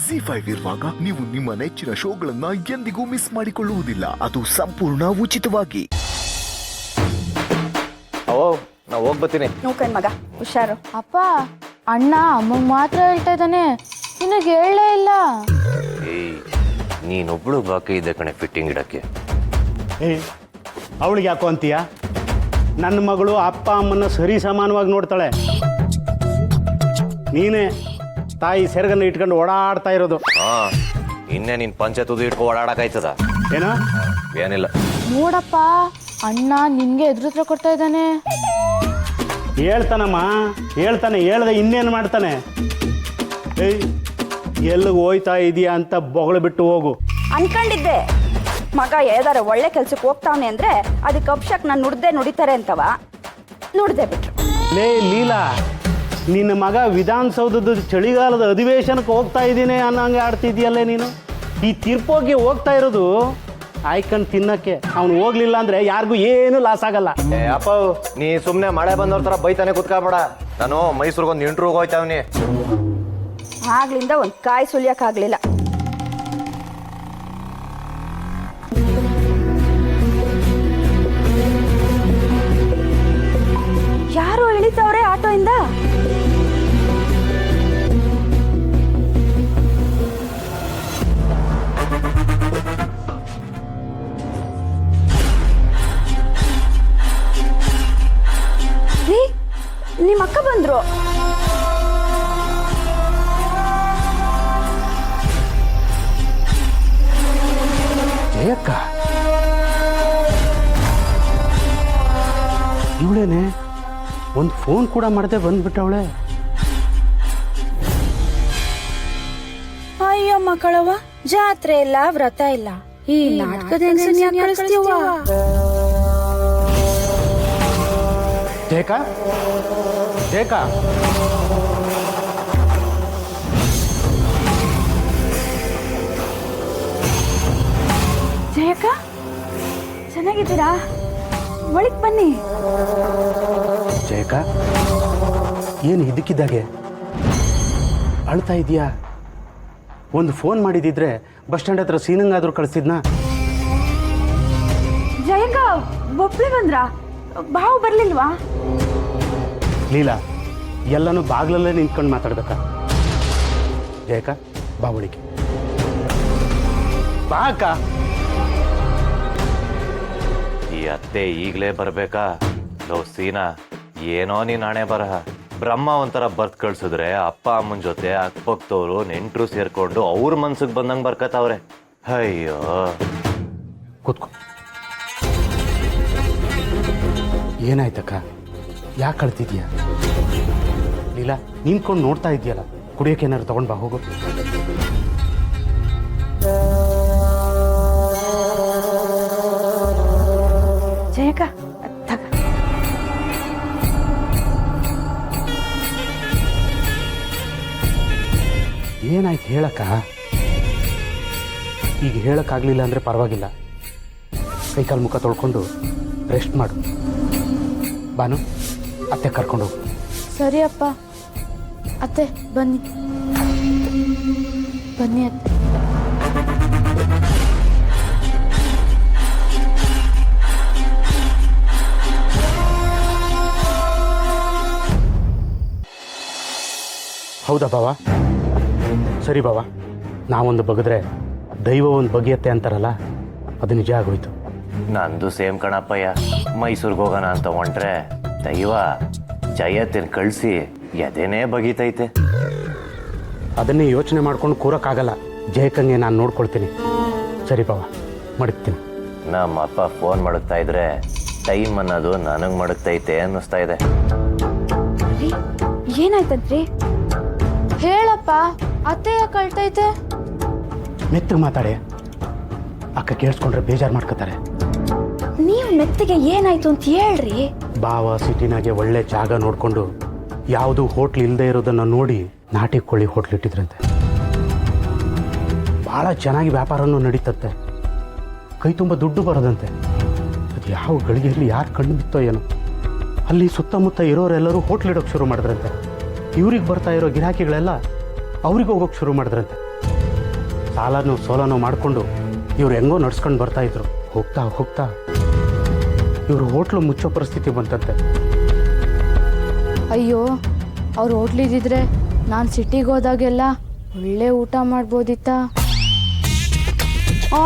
ZEE5 ಇರುವಾಗ ನೀವು ನಿಮ್ಮ ನೆಚ್ಚಿನ ಶೋಗಳನ್ನ ಎಂದಿಗೂ ಮಿಸ್ ಮಾಡಿಕೊಳ್ಳುವುದಿಲ್ಲ. ಅದು ಸಂಪೂರ್ಣ ಉಚಿತವಾಗಿ. ನಾವು ಹೋಗ್ಬತ್ತೀನಿ. ನೋಕನ್ ಮಗ ಹುಷಾರು. ಅಪ್ಪ ಅಣ್ಣ ಅಮ್ಮಂಗ್ ಮಾತ್ರ ಹೇಳ್ತಾ ಇದ್ದಾನೆ, ನಿನಗೆ ಹೇಳಲೇ ಇಲ್ಲ. ನೀನೊಬ್ಳು ಬಾಕಿ ಇದೆ ಕಣೆ ಫಿಟ್ಟಿಂಗ್ ಇಡಕ್ಕೆ. ಅವಳಿಗೆ ಯಾಕೋ ಅಂತೀಯ? ನನ್ನ ಮಗಳು ಅಪ್ಪ ಅಮ್ಮನ ಸರಿ ಸಮಾನವಾಗಿ ನೋಡ್ತಾಳೆ. ನೀನೇ ತಾಯಿ ಸೆರಗನ್ನು ಇಟ್ಕೊಂಡು ಓಡಾಡ್ತಾ ಇರೋದು. ಇನ್ನೇ ನೀನ್ ಪಂಚೆ ತುದು ಇಟ್ಕೊ ಓಡಾಡಕಾಯ್ತದ? ಏನೋ ಏನಿಲ್ಲ. ನೋಡಪ್ಪ ಅಣ್ಣ ನಿನ್ಗೆ ಎದುರುತ್ರ ಕೊಡ್ತಾ ಇದ್ದಾನೆ. ಹೇಳ್ತಾನಮ್ಮ, ಹೇಳ್ತಾನೆ. ಹೇಳ್ದೆ ಇನ್ನೇನು ಮಾಡ್ತಾನೆ? ಎಲ್ಲಿಗೆ ಹೋಯ್ತಾ ಇದೀಯಾ ಅಂತ ಬೊಗಳು ಬಿಟ್ಟು ಹೋಗು. ಅನ್ಕೊಂಡಿದ್ದೆ ಮಗ ಯಾವ್ದಾರ ಒಳ್ಳೆ ಕೆಲ್ಸಕ್ಕೆ ಹೋಗ್ತಾವನೆ ಅಂದ್ರೆ ಅದಕ್ಕೆ ಅಪ್ಶಕ್ ನಾನು ನುಡಿತಾರೆ ಅಂತವ ನುಡ್ದೆ ಬಿಟ್ರು. ಲೇ ಲೀಲಾ, ನಿನ್ನ ಮಗ ವಿಧಾನಸೌಧದ ಚಳಿಗಾಲದ ಅಧಿವೇಶನಕ್ಕೆ ಹೋಗ್ತಾ ಇದ್ದೀನಿ ಅನ್ನೋಂಗೆ ಆಡ್ತಿದ್ಯಲ್ಲೇ ನೀನು. ಈ ತೀರ್ಪೋಗಿ ಹೋಗ್ತಾ ಇರೋದು ಆಯ್ಕೊಂಡು ತಿನ್ನಕ್ಕೆ. ಅವ್ನು ಹೋಗ್ಲಿಲ್ಲ ಅಂದ್ರೆ ಯಾರಿಗೂ ಏನು ಲಾಸ್ ಆಗಲ್ಲ. ಅಪ್ಪ ನೀ ಸುಮ್ನೆ ಮಳೆ ಬಂದವ್ರ ತರ ಬೈತಾನೆ ಕುತ್ಕೊಬೇಡ. ನಾನು ಮೈಸೂರಿಗೊಂದು ಇಂಟ್ರ್ಯೂಗೆ ಹೋಯ್ತಾವ್ನಿ. ಆಗ್ಲಿಂದ ಒಂದ್ ಕಾಯಿ ಸುಲಿಯಕ್ಕಾಗ್ಲಿಲ್ಲ. ಯಾರು ಇಳಿತವ್ರೆ ಆಟೋಯಿಂದ? ನಿಮ್ಮ ಅಕ್ಕ ಬಂದ್ರು. ಜಯಕ್ಕ ಇವಳೇನೆ, ಒಂದು ಫೋನ್ ಕೂಡ ಮಾಡದೆ ಬಂದ್ಬಿಟ್ಟವಳೆ. ಅಯ್ಯೋ ಮಕ್ಕಳವ್ವ, ಜಾತ್ರೆ ಇಲ್ಲ ವ್ರತ ಇಲ್ಲ, ಈ ನಾಟಕದ ಜಯಕ ಜಯಕ ಜಯಕ್ಕ ಚೆನ್ನಾಗಿದ್ದೀರಾ? ಒಳಗ್ ಬನ್ನಿ. ಜಯಕ ಏನು ಇದಕ್ಕಿದ್ದಾಗೆ ಅಳ್ತಾ ಇದೀಯಾ? ಒಂದು ಫೋನ್ ಮಾಡಿದಿದ್ರೆ ಬಸ್ ಸ್ಟ್ಯಾಂಡ್ ಹತ್ರ ಸೀನಂಗಾದ್ರೂ ಕಳಿಸ್ತಿದ್ನಾ? ಜಯಕ್ಕ ಒಬ್ಳೆ ಬಂದ್ರ? ಬಾವು ಬರ್ಲಿಲ್ವಾ? ಲೀಲಾ, ಎಲ್ಲನೂ ಬಾಗ್ಲಲ್ಲೇ ನಿಂತ್ಕೊಂಡು ಮಾತಾಡ್ಬೇಕಾ? ಜಯಕ ಬಾ ಒಳಿಗೆ ಬಾ ಅಕ್ಕ. ಈ ಅತ್ತೆ ಈಗಲೇ ಬರ್ಬೇಕಾ? ಲೋ ಸೀನಾ, ಏನೋ ನೀನ್ ನಾಣೆ ಬರಹ. ಬ್ರಹ್ಮ ಒಂಥರ ಬರ್ತ್ ಕಳ್ಸಿದ್ರೆ ಅಪ್ಪ ಅಮ್ಮನ ಜೊತೆ ಅಕ್ಕಪಕ್ಕದವ್ರು ನೆಂಟ್ರು ಸೇರ್ಕೊಂಡು ಅವ್ರ ಮನ್ಸಿಗೆ ಬಂದಂಗೆ ಬರ್ಕತ್ತವ್ರೆ. ಅಯ್ಯೋ ಕೂತ್ಕೊ. ಏನಾಯ್ತಕ್ಕ? ಯಾಕೆ ಕಳ್ತಿದ್ಯಾ? ಲೀಲಾ, ನಿಂತ್ಕೊಂಡು ನೋಡ್ತಾ ಇದೆಯಲ್ಲ, ಕುಡಿಯೋಕೆ ಏನಾದ್ರು ತಗೊಂಡು ಬಾ, ಹೋಗು. ಜಯಕ್ಕ ಏನಾಯ್ತು ಹೇಳಕ್ಕ? ಈಗ ಹೇಳಕ್ಕಾಗ್ಲಿಲ್ಲ ಅಂದ್ರೆ ಪರವಾಗಿಲ್ಲ, ಕೈಕಾಲು ಮುಖ ತೊಳ್ಕೊಂಡು ರೆಸ್ಟ್ ಮಾಡು. ಬಾನು, ಅತ್ತೆ ಕರ್ಕೊಂಡು ಹೋಗು. ಸರಿ ಅಪ್ಪ. ಅತ್ತೆ ಬನ್ನಿ ಬನ್ನಿ ಅತ್ತೆ. ಹೌದಾ ಬಾವ? ಸರಿ ಬಾವ, ನಾವೊಂದು ಬಗೆದ್ರೆ ದೈವ ಒಂದು ಬಗೆಯತ್ತೆ ಅಂತಾರಲ್ಲ, ಅದು ನಿಜ ಆಗೋಯ್ತು. ನಂದು ಸೇಮ್ ಕಣಪ್ಪಯ್ಯ. ಮೈಸೂರಿಗೆ ಹೋಗೋಣ ಅಂತ ಹೊಂಟ್ರೆ ದೈವ ಜಯತ್ತಿನ ಕಳಿಸಿ ಎದೇನೇ ಬಗೀತೈತೆ. ಅದನ್ನೇ ಯೋಚನೆ ಮಾಡ್ಕೊಂಡು ಕೂರಕ್ಕಾಗಲ್ಲ. ಜಯಕಂಗೆ ನಾನು ನೋಡ್ಕೊಳ್ತೀನಿ. ಸರಿ ಬಾವ, ಮಡಗ್ತೀನಿ. ನಮ್ಮ ಅಪ್ಪ ಫೋನ್ ಮಾಡುತ್ತಾ ಇದ್ರೆ ಟೈಮ್ ಅನ್ನೋದು ನನಗೆ ಮಡಗ್ತೈತೆ ಅನ್ನಿಸ್ತಾ ಇದೆ. ಏನಾಯ್ತದ್ರಿ? ಹೇಳಪ್ಪ, ಅತ್ತೆ ಯಾಕೆ ಕಳ್ತೈತೆ? ಮೆತ್ತಗೆ ಮಾತಾಡೆ, ಅಕ್ಕ ಕೇಳಿಸ್ಕೊಂಡ್ರೆ ಬೇಜಾರು ಮಾಡ್ಕೋತಾರೆ. ನೀವು ಮೆತ್ತಿಗೆ ಏನಾಯ್ತು ಅಂತ ಹೇಳ್ರಿ. ಬಾವ ಸಿಟಿನಾಗೆ ಒಳ್ಳೆ ಜಾಗ ನೋಡಿಕೊಂಡು ಯಾವುದು ಹೋಟ್ಲ್ ಇಲ್ಲದೆ ಇರೋದನ್ನು ನೋಡಿ ನಾಟಿ ಕೋಳಿ ಹೋಟ್ಲ್ ಇಟ್ಟಿದ್ರಂತೆ. ಭಾಳ ಚೆನ್ನಾಗಿ ವ್ಯಾಪಾರನೂ ನಡೀತತ್ತೆ, ಕೈ ತುಂಬ ದುಡ್ಡು ಬರೋದಂತೆ. ಅದು ಯಾವ ಗಳಿಗೆಯಲ್ಲಿ ಯಾರು ಕಣ್ಣು ಬಿತ್ತೋ ಏನೋ. ಅಲ್ಲಿ ಸುತ್ತಮುತ್ತ ಇರೋರೆಲ್ಲರೂ ಹೋಟ್ಲ್ ಇಡೋಕ್ಕೆ ಶುರು ಮಾಡಿದ್ರಂತೆ. ಇವ್ರಿಗೆ ಬರ್ತಾ ಇರೋ ಗಿರಾಕಿಗಳೆಲ್ಲ ಅವ್ರಿಗೆ ಹೋಗೋಕ್ಕೆ ಶುರು ಮಾಡಿದ್ರಂತೆ. ಸಾಲನೂ ಸೋಲನೂ ಮಾಡಿಕೊಂಡು ಇವ್ರು ಹೆಂಗೋ ನಡ್ಸ್ಕೊಂಡು ಬರ್ತಾಯಿದ್ರು. ಹೋಗ್ತಾ ಹೋಗ್ತಾ ಇವರು ಹೋಟ್ಲು ಮುಚ್ಚೋ ಪರಿಸ್ಥಿತಿ ಬಂತಂತೆ. ಅಯ್ಯೋ ಅವ್ರು ಹೋಟ್ಲಿದ್ದಿದ್ರೆ ನಾನು ಸಿಟಿಗೆ ಹೋದಾಗೆಲ್ಲ ಒಳ್ಳೆ ಊಟ ಮಾಡ್ಬೋದಿತ್ತಾ. ಹ್ಞೂ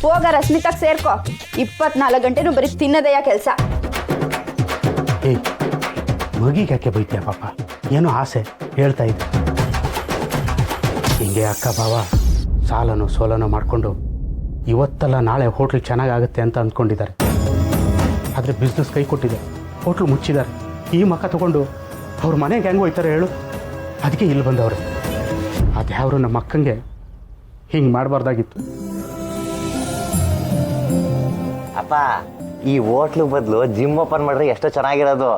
ಹೋಗ ರಶ್ಮಿತಾಗ ಸೇರ್ಕೊ. 24 ಗಂಟೆನೂ ಬರೀ ತಿನ್ನೋದೆಯ ಕೆಲಸ. ಏಯ್ ಮಗಿಗೆ ಯಾಕೆ ಬೈತೀಯ ಪಾಪ, ಏನೋ ಆಸೆ ಹೇಳ್ತಾ ಇದ್ದೆ. ಹಿಂಗೆ ಅಕ್ಕ ಭಾವ ಸಾಲನೋ ಸೋಲನೋ ಮಾಡಿಕೊಂಡು ಇವತ್ತಲ್ಲ ನಾಳೆ ಹೋಟ್ಲ್ ಚೆನ್ನಾಗಾಗುತ್ತೆ ಅಂತ ಅಂದ್ಕೊಂಡಿದ್ದಾರೆ. ಆದರೆ ಬಿಸ್ನೆಸ್ ಕೈ ಕೊಟ್ಟಿದೆ, ಹೋಟ್ಲು ಮುಚ್ಚಿದ್ದಾರೆ. ಈ ಮಕ್ಕ ತಗೊಂಡು ಅವ್ರ ಮನೆಗೆ ಹೆಂಗೆ ಹೋಯ್ತಾರೆ ಹೇಳು? ಅದಕ್ಕೆ ಇಲ್ಲಿ ಬಂದವ್ರೆ. ಅದ್ಯಾವರು ನಮ್ಮ ಅಕ್ಕಂಗೆ ಹಿಂಗೆ ಮಾಡಬಾರ್ದಾಗಿತ್ತು. ಅಪ್ಪ ಈ ಹೋಟ್ಲು ಬದಲು ಜಿಮ್ ಓಪನ್ ಮಾಡ್ರೆ ಎಷ್ಟೋ ಚೆನ್ನಾಗಿರೋದು.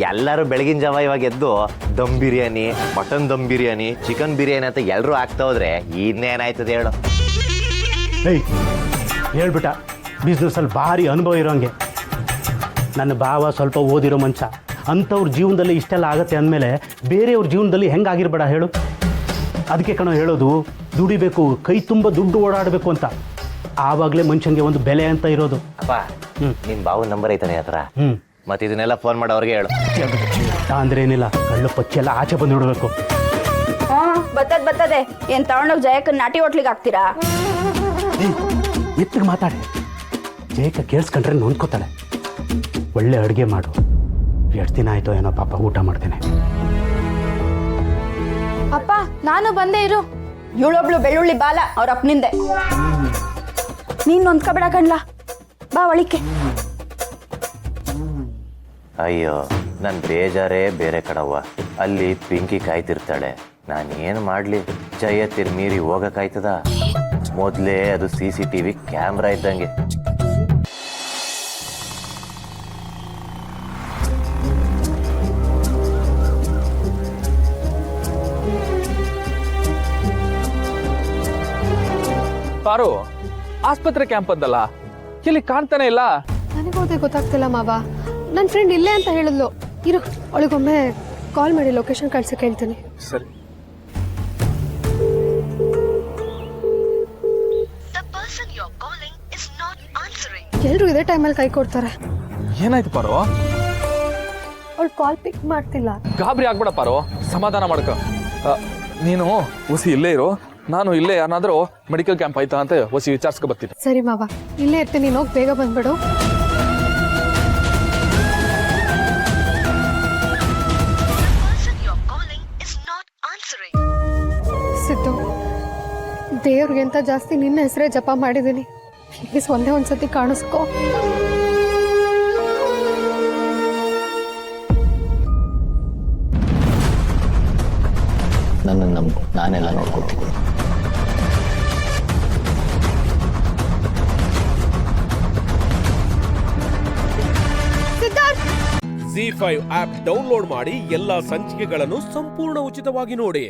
ಎಲ್ಲರೂ ಬೆಳಗಿನ ಜಾವ ಇವಾಗ ಎದ್ದು ದಮ್ ಬಿರಿಯಾನಿ, ಮಟನ್ ದಮ್ ಬಿರಿಯಾನಿ, ಚಿಕನ್ ಬಿರಿಯಾನಿ ಅಂತ ಎಲ್ಲರೂ ಆಗ್ತಾ ಹೋದ್ರೆ ಇನ್ನೇನಾಯ್ತದೆ ಹೇಳು? ಏಯ್ ಹೇಳ್ಬಿಟ್ಟ, ಬಿಸ್ನೆಸ್ಸಲ್ಲಿ ಭಾರಿ ಅನುಭವ ಇರೋಂಗೆ. ನನ್ನ ಭಾವ ಸ್ವಲ್ಪ ಓದಿರೋ ಮನುಷ್ಯ, ಅಂಥವ್ರ ಜೀವನದಲ್ಲಿ ಇಷ್ಟೆಲ್ಲ ಆಗತ್ತೆ ಅಂದಮೇಲೆ ಬೇರೆಯವ್ರ ಜೀವನದಲ್ಲಿ ಹೆಂಗಾಗಿರ್ಬೇಡ ಹೇಳು? ಅದಕ್ಕೆ ಕಣೋ ಹೇಳೋದು, ದುಡಿಬೇಕು, ಕೈ ತುಂಬ ದುಡ್ಡು ಓಡಾಡಬೇಕು ಅಂತ. ಆವಾಗಲೇ ಮನುಷ್ಯನಿಗೆ ಒಂದು ಬೆಲೆ ಅಂತ ಇರೋದು. ಅಪ್ಪ ನಿನ್ ಬಾವು ನಂಬರ್ ಐತಾನೆ ಹತ್ರ? ಮತ್ತೆ ಇದನ್ನೆಲ್ಲ ಫೋನ್ ಮಾಡಿ ಅವ್ರಿಗೆ ಹೇಳು. ಅಂದ್ರೆ ಏನಿಲ್ಲ, ಕಳ್ಳು ಪಚ್ಚಿ ಎಲ್ಲ ಆಚೆ ಬಂದು ಬಿಡಬೇಕು. ಬರ್ತದೆ. ಏನ್ ತಗೊಂಡೋಗಿ ಜಯಕ್ಕನ್ ನಾಟಿ ಹೋಟ್ಲಿಗೆ ಹಾಕ್ತೀರಾ? ಎತ್ತಿಗೆ ಮಾತಾಡಿ, ಜಯಕ್ಕ ಕೇಳಿಸ್ಕೊಂಡ್ರೆ ನೊಂದ್ಕೋತಾಳೆ. ಒಳ್ಳೆ ಅಡುಗೆ ಮಾಡು. ಎಷ್ಟು ದಿನ ಆಯ್ತೋ ಏನೋ ಪಾಪ ಊಟ ಮಾಡ್ತೇನೆ. ಅಪ್ಪ ನಾನು ಬಂದೇ ಇರು. ಇವಳೊಬ್ಳು ಬೆಳ್ಳುಳ್ಳಿ ಬಾಲ ಅವ್ರ ಅಪ್ಪನಿಂದೆ. ನೀನ್ ನೊಂದ್ಕೊಬೇಡ ಕಣ್ಲಾ, ಬಾ ಒಳಿಕೆ. ಅಯ್ಯೋ ನನ್ ಬೇಜಾರೇ ಬೇರೆ ಕಡವ್ವ. ಅಲ್ಲಿ ಪಿಂಕಿ ಕಾಯ್ತಿರ್ತಾಳೆ, ನಾನೇನು ಮಾಡ್ಲಿ? ಜಯತ್ತಿರ್ ಮೀರಿ ಹೋಗಕ್ಕಾಯ್ತದ? ಮೊದ್ಲೇ ಅದು CCTV ಕ್ಯಾಮ್ರಾ ಇದ್ದಂಗೆ. ಪಾರು, ಆಸ್ಪತ್ರೆ ಕ್ಯಾಂಪ್ ಅಂದಲ್ಲ, ಇಲ್ಲಿ ಕಾಣ್ತಾನೆ ಇಲ್ಲ. ನನಗೋದೇ ಗೊತ್ತಾಗ್ತಿಲ್ಲ ಮಾವ. ನನ್ನ ಫ್ರೆಂಡ್ ಇಲ್ಲೇ ಅಂತ ಹೇಳಿದ್ಲು. ಇರು, ಅವಳಿಗೊಮ್ಮೆ ಕಾಲ್ ಮಾಡಿ ಲೊಕೇಶನ್ ಕಳ್ಸಕ್ಕೆ ಹೇಳ್ತೀನಿ. ಸರಿ. ಎಲ್ರು ಇದೇ ಟೈಮಲ್ಲಿ ಕೈ ಕೊಡ್ತಾರೆ. ಏನಾಯ್ತು ಪಾರು? ಅವಳು ಕಾಲ್ ಪಿಕ್ ಮಾಡ್ತಿಲ್ಲ. ಗಾಬರಿ ಆಗ್ಬೇಡ ಪಾರು, ಸಮಾಧಾನ ಮಾಡ್ಕ. ನೀನು ಹೊಸಿ ಇಲ್ಲೇ ಇರು, ನಾನು ಇಲ್ಲೇ ಏನಾದರೂ ಮೆಡಿಕಲ್ ಕ್ಯಾಂಪ್ ಆಯ್ತಾ ಅಂತ ಹೊಸಿ ವಿಚಾರಿಸ್ಕೊ ಬರ್ತೀನಿ. ಸರಿ ಮಾವ, ಇಲ್ಲೇ ಇರ್ತೀನಿ. ನೀನು ಹೋಗಿ ಬೇಗ ಬಂದ್ಬಿಡು. ಸಿದ್ದು, ದೇವ್ರಿಗಿಂತ ಜಾಸ್ತಿ ನಿನ್ನ ಹೆಸರೇ ಜಪ ಮಾಡಿದ್ದೀನಿ. ಪ್ಲೀಸ್ ಒಂದೇ ಒಂದ್ಸತಿ ಕಾಣಿಸ್ಕೋ. ನನ್ನನ್ನು ನಂಬು, ನಾನೆಲ್ಲ ನೋಡ್ಕೊತೀನಿ. ZEE5 ಆಪ್ ಡೌನ್ಲೋಡ್ ಮಾಡಿ ಎಲ್ಲಾ ಸಂಚಿಕೆಗಳನ್ನು ಸಂಪೂರ್ಣ ಉಚಿತವಾಗಿ ನೋಡಿ.